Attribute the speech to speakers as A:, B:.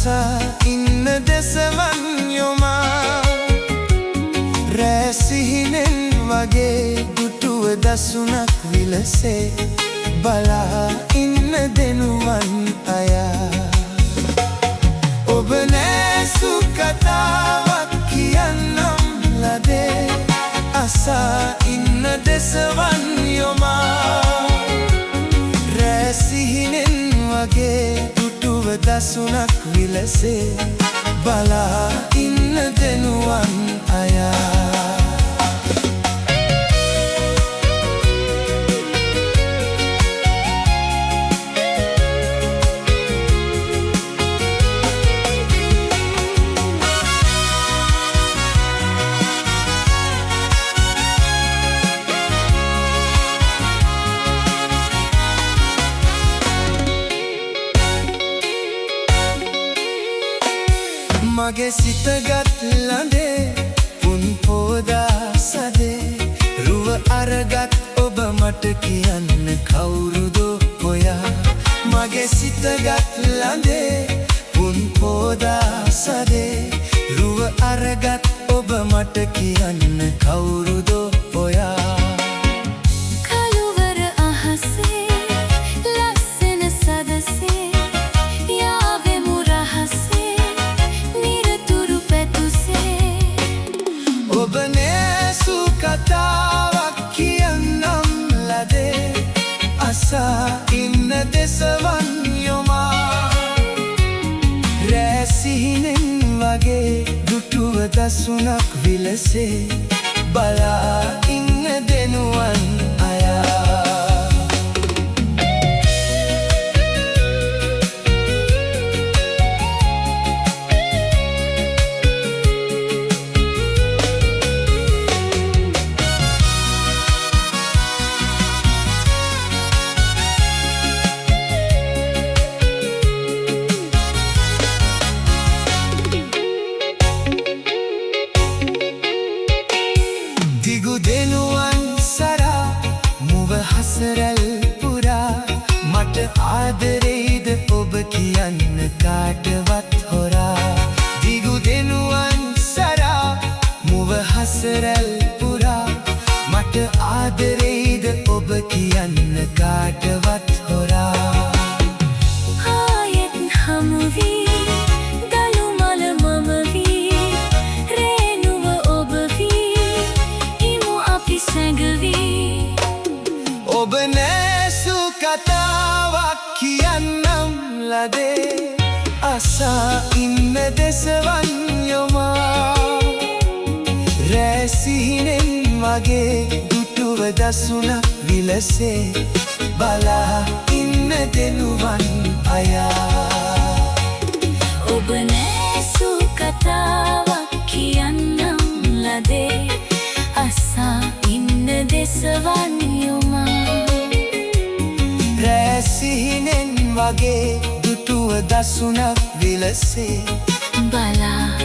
A: අසා ඉන්න දෙසවන් යොමා රැසිහිනෙන් වගේ දුටුව දසුනක් විලසේ බලා ඉන්න දෙනුවන් අයා ඔබ නෑසු කතාවක් කියන්නම් ලදේ අසා ඉන්න දෙසවන් යොමා රැසිහිනෙන් වගේ දුටුව දසුනක් විලසේ බලා ඉන්න දෙනුවන් අයා මගේ සිතගත් ලඳේ පුන් පෝදා සදේ රුව අරගත් ඔබ මට කියන්න කවුරුදෝ ඔයා මගේ සිතගත් ලඳේ පුන් පෝදා සදේ රුව අරගත් ඔබ මට කියන්න කවුරුදෝ ඔයා ඔබ නෑසු කතාවක් කියන්නම් ලදේ අසා ඉන්න දෙසවන් යොමා රැසිහිනෙන් වගේ දුටුව දසුනක් විලසේ බලා ඉන්න දෙනුවන් අයා දෙනුවන් සරා මුව හසරැල් පුරා මට ආදරෙයිද ඔබ කියන්න කාටවත් හොරා දිගු දෙනුවන් සරා මුව හසරැල් පුරා මට ආදරෙයිද ඔබ කියන්න කාටවත් හොරා
B: ආයෙත් හමුවී
A: ඔබ නෑසු කතාවක් කියන්නම් ලදේ අසා ඉන්න දෙසවන් යොමා රැසිහිනෙන් වගේ දුටුව දසුනක් විලසේ බලා ඉන්න දෙනුවන් අයා
B: ඔබ නෑසු කතාවක් කියන්නම් ලදේ අසා ඉන්න දෙසවන් යොමා
A: රැසිහිනෙන් වගේ දුටුව දසුනක් විලසේ
B: බලා